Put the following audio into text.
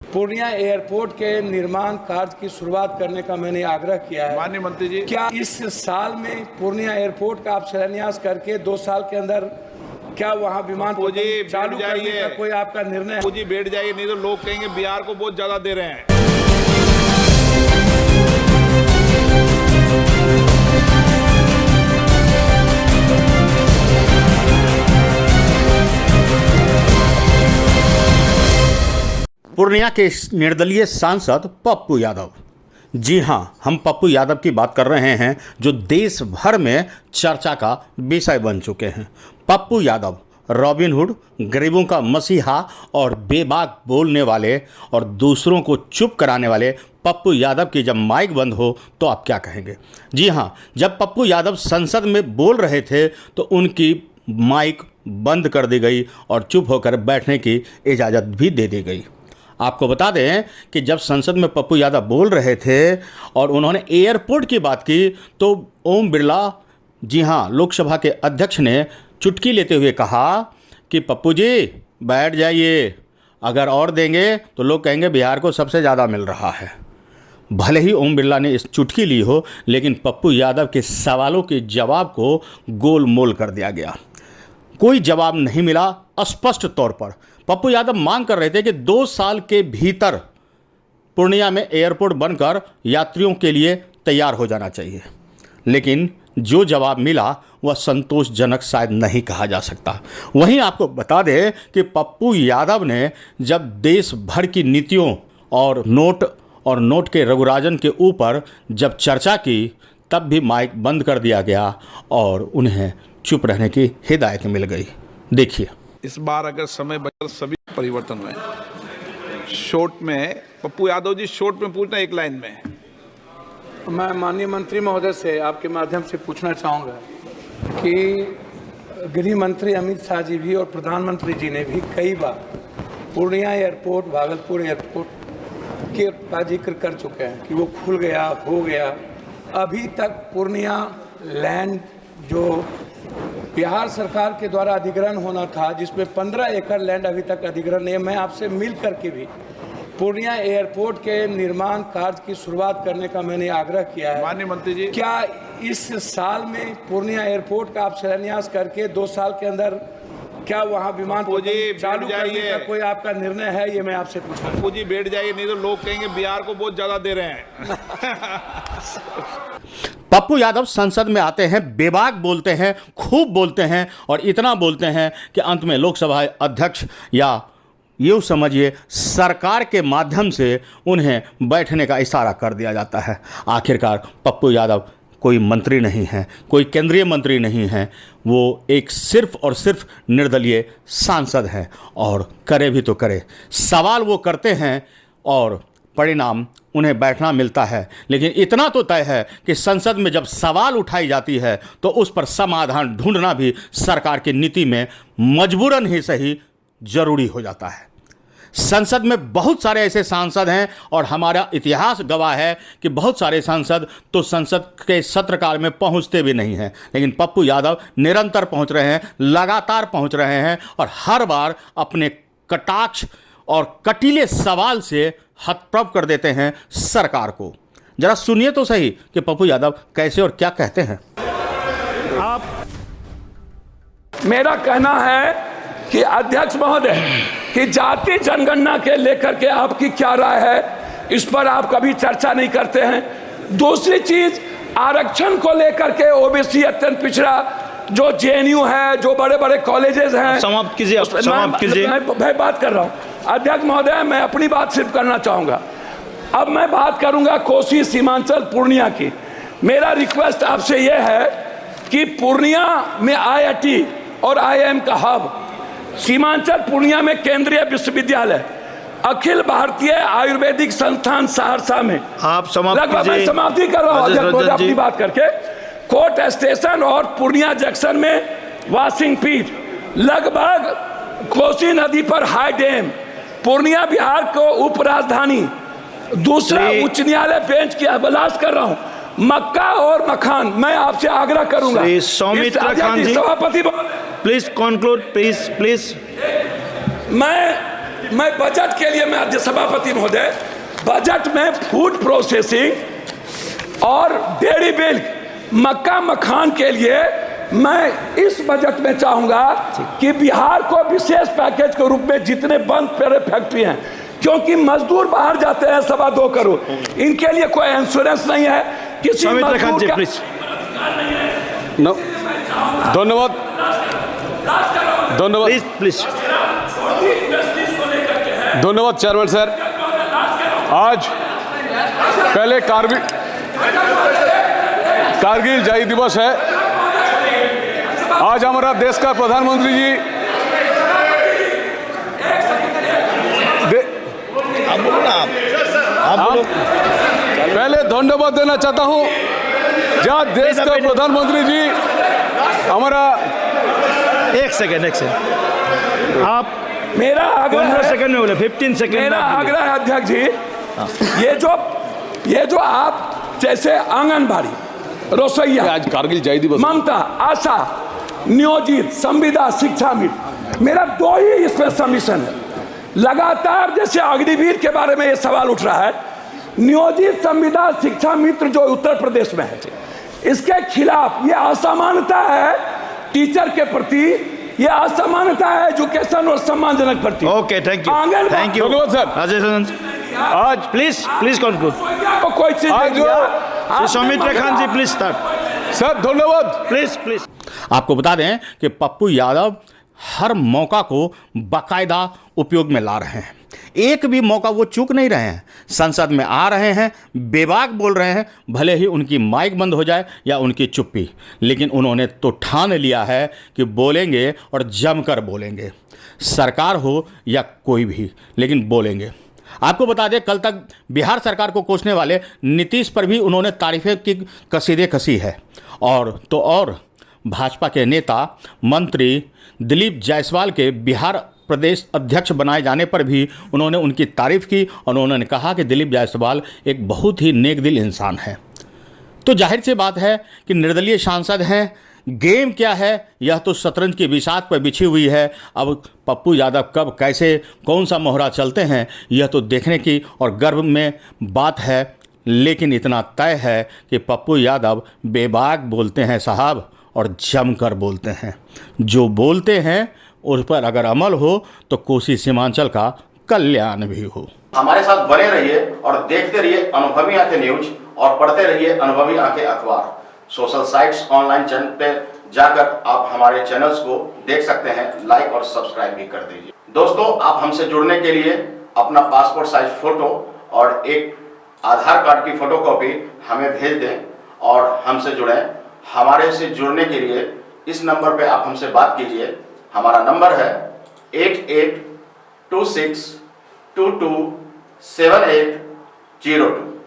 Purnia airport के निर्माण कार्य की शुरुआत करने का मैंने आग्रह किया है। माननीय मंत्री जी, क्या इस साल में पूर्णिया एयरपोर्ट का आप शिलान्यास करके 2 साल के अंदर क्या वहां विमान चालू करने का कोई आपका निर्णय है? जी बैठ जाइए, नहीं तो लोग कहेंगे बिहार को बहुत ज्यादा दे रहे हैं। पूर्णिया के निर्दलीय सांसद पप्पू यादव, जी हां, हम पप्पू यादव की बात कर रहे हैं जो देश भर में चर्चा का विषय बन चुके हैं। पप्पू यादव रॉबिनहुड, गरीबों का मसीहा और बेबाक बोलने वाले और दूसरों को चुप कराने वाले पप्पू यादव की जब माइक बंद हो तो आप क्या कहेंगे? जी हां, जब पप्पू यादव संसद में बोल रहे थे तो उनकी माइक बंद कर दी गई और चुप होकर बैठने की इजाज़त भी दे दी गई। आपको बता दें कि जब संसद में पप्पू यादव बोल रहे थे और उन्होंने एयरपोर्ट की बात की तो ओम बिरला, जी हाँ, लोकसभा के अध्यक्ष ने चुटकी लेते हुए कहा कि पप्पू जी बैठ जाइए, अगर और देंगे तो लोग कहेंगे बिहार को सबसे ज़्यादा मिल रहा है। भले ही ओम बिरला ने इस चुटकी ली हो, लेकिन पप्पू यादव के सवालों के जवाब को गोलमोल कर दिया गया। कोई जवाब नहीं मिला। स्पष्ट तौर पर पप्पू यादव मांग कर रहे थे कि 2 साल के भीतर पूर्णिया में एयरपोर्ट बनकर यात्रियों के लिए तैयार हो जाना चाहिए, लेकिन जो जवाब मिला वह संतोषजनक शायद नहीं कहा जा सकता। वहीं आपको बता दें कि पप्पू यादव ने जब देश भर की नीतियों और नोट के रघुराजन के ऊपर जब चर्चा की तब भी माइक बंद कर दिया गया और उन्हें चुप रहने की हिदायत मिल गई। देखिए, इस बार अगर समय बचा सभी परिवर्तन हुए। शॉर्ट में पप्पू यादव जी, शॉर्ट में पूछना, एक लाइन में। मैं माननीय मंत्री महोदय से आपके माध्यम से पूछना चाहूँगा कि गृह मंत्री अमित शाह जी भी और प्रधानमंत्री जी ने भी कई बार पूर्णिया एयरपोर्ट, भागलपुर एयरपोर्ट का जिक्र कर चुके हैं कि वो खुल गया, हो गया। अभी तक पूर्णिया लैंड जो बिहार सरकार के द्वारा अधिग्रहण होना था, जिसमें 15 एकड़ लैंड अभी तक अधिग्रहण नहीं है। मैं आपसे मिल करके भी पूर्णिया एयरपोर्ट के निर्माण कार्य की शुरुआत करने का मैंने आग्रह किया है। माननीय मंत्री जी, क्या इस साल में पूर्णिया एयरपोर्ट का आप शिलान्यास करके 2 साल के अंदर क्या वहां विमान चालू करने का कोई आपका निर्णय है? ये मैं आपसे पूछ रहा हूं। पप्पू जी बैठ जाइए, नहीं तो लोग कहेंगे बिहार को बहुत ज्यादा दे रहे हैं। पप्पू यादव संसद में आते हैं, बेबाक बोलते हैं, खूब बोलते हैं और इतना बोलते हैं कि अंत में लोकसभा अध्यक्ष या यूँ समझिए सरकार के माध्यम से उन्हें बैठने का इशारा कर दिया जाता है। आखिरकार पप्पू यादव कोई मंत्री नहीं है, कोई केंद्रीय मंत्री नहीं है, वो एक सिर्फ और सिर्फ निर्दलीय सांसद हैं और करे भी तो करे। सवाल वो करते हैं और परिणाम उन्हें बैठना मिलता है, लेकिन इतना तो तय है कि संसद में जब सवाल उठाई जाती है तो उस पर समाधान ढूंढना भी सरकार की नीति में मजबूरन ही सही जरूरी हो जाता है। संसद में बहुत सारे ऐसे सांसद हैं और हमारा इतिहास गवाह है कि बहुत सारे सांसद तो संसद के सत्रकाल में पहुंचते भी नहीं हैं, लेकिन पप्पू यादव निरंतर पहुंच रहे हैं, लगातार पहुंच रहे हैं और हर बार अपने कटाक्ष और कटीले सवाल से हतप्रभ कर देते हैं सरकार को। जरा सुनिए तो सही कि पप्पू यादव कैसे और क्या कहते हैं। मेरा कहना है कि अध्यक्ष महोदय कि जाति जनगणना के लेकर के आपकी क्या राय है, इस पर आप कभी चर्चा नहीं करते हैं। दूसरी चीज, आरक्षण को लेकर के ओबीसी अत्यंत पिछड़ा जो जेएनयू है, जो बड़े बड़े कॉलेजेस हैं, समाप्त कीजिए, समाप्त कीजिए। मैं बात कर रहा हूं अध्यक्ष महोदय, मैं अपनी बात सिर्फ करना चाहूंगा। अब मैं बात करूंगा कोसी सीमांचल पूर्णिया की। मेरा रिक्वेस्ट आपसे यह है कि पूर्णिया में आईआईटी और आईआईएम का हब, सीमांचल पूर्णिया में केंद्रीय विश्वविद्यालय, अखिल भारतीय आयुर्वेदिक संस्थान सहरसा में, आप समाप्ति कर रहा हूँ अपनी बात करके, कोर्ट स्टेशन और पूर्णिया जंक्शन में वाशिंग पीठ, लगभग कोसी नदी पर हाई डैम, पूर्णिया बिहार को उप राजधानी, दूसरा उच्च न्यायालय बेंच की अभिलाष कर रहा हूँ, मक्का और मखान। मैं आपसे आग्रह करूंगा सौमित्र खान जी, सभापति, प्लीज कंक्लूड, प्लीज। मैं मैं बजट के लिए, मैं सभापति महोदय, बजट में फूड प्रोसेसिंग और डेयरी मिल्क, मक्का मखान के लिए मैं इस बजट में चाहूंगा कि बिहार को विशेष पैकेज के रूप में जितने बंद पड़े फैक्ट्री हैं, क्योंकि मजदूर बाहर जाते हैं 2.25 करोड़, इनके लिए कोई इंश्योरेंस नहीं है किसी मजदूर का। धन्यवाद, धन्यवाद, प्लीज धन्यवाद चेयरमैन सर। आज पहले कारगिल विजय दिवस है। आज हमारा देश का प्रधानमंत्री जी पहले धन्यवाद देना चाहता हूं, जहां देश का प्रधानमंत्री जी हमारा एक सेकंड आप मेरा आग्रह 15 सेकंड में बोले, 15 सेकंड। मेरा आग्रह है अध्यक्ष जी, ये जो आप जैसे आंगनबाड़ी, रसोईया, आज कारगिल विजय दिवस, ममता, आशा, नियोजित, संविदा, शिक्षा मित्र, मेरा 2 ही इसमें सबमिशन है। लगातार जैसे अग्निवीर के बारे में ये सवाल उठ रहा है, नियोजित, संविदा, शिक्षा मित्र जो उत्तर प्रदेश में है, इसके खिलाफ ये असमानता है टीचर के प्रति, ये असमानता है एजुकेशन और सम्मानजनक प्रति। Okay, thank you, thank you धन्यवाद सर। आज प्लीज कंक्लूड। कोई चीज सौमित्र खान जी प्लीज स्टार्ट। सर धन्यवाद, प्लीज। आपको बता दें कि पप्पू यादव हर मौका को बाकायदा उपयोग में ला रहे हैं। एक भी मौका वो चूक नहीं रहे हैं। संसद में आ रहे हैं, बेबाक बोल रहे हैं, भले ही उनकी माइक बंद हो जाए या उनकी चुप्पी, लेकिन उन्होंने तो ठान लिया है कि बोलेंगे और जमकर बोलेंगे, सरकार हो या कोई भी, लेकिन बोलेंगे। आपको बता दें, कल तक बिहार सरकार को कोसने वाले नीतीश पर भी उन्होंने तारीफें की कसीदे कसी है। और भाजपा के नेता मंत्री दिलीप जायसवाल के बिहार प्रदेश अध्यक्ष बनाए जाने पर भी उन्होंने उनकी तारीफ की और उन्होंने कहा कि दिलीप जायसवाल एक बहुत ही नेक दिल इंसान है। तो जाहिर सी बात है कि निर्दलीय सांसद हैं। गेम क्या है, यह तो शतरंज की बिसात पर बिछी हुई है। अब पप्पू यादव कब, कैसे, कौन सा मोहरा चलते हैं, यह तो देखने की और गर्व में बात है। लेकिन इतना तय है कि पप्पू यादव बेबाक बोलते हैं साहब, और जमकर बोलते हैं। जो बोलते हैं उस पर अगर अमल हो तो कोसी सीमांचल का कल्याण भी हो। हमारे साथ बने रहिए और देखते रहिए अनुभवी आंखें न्यूज, और पढ़ते रहिए अनुभवी आंखें अखबार। सोशल साइट्स, ऑनलाइन चैनल पे जाकर आप हमारे चैनल्स को देख सकते हैं, लाइक और सब्सक्राइब भी कर दीजिए। दोस्तों, आप हमसे जुड़ने के लिए अपना पासपोर्ट साइज फोटो और एक आधार कार्ड की फोटोकॉपी हमें भेज दें और हमसे जुड़ें। हमारे से जुड़ने के लिए इस नंबर पे आप हमसे बात कीजिए। हमारा नंबर है 8826227802।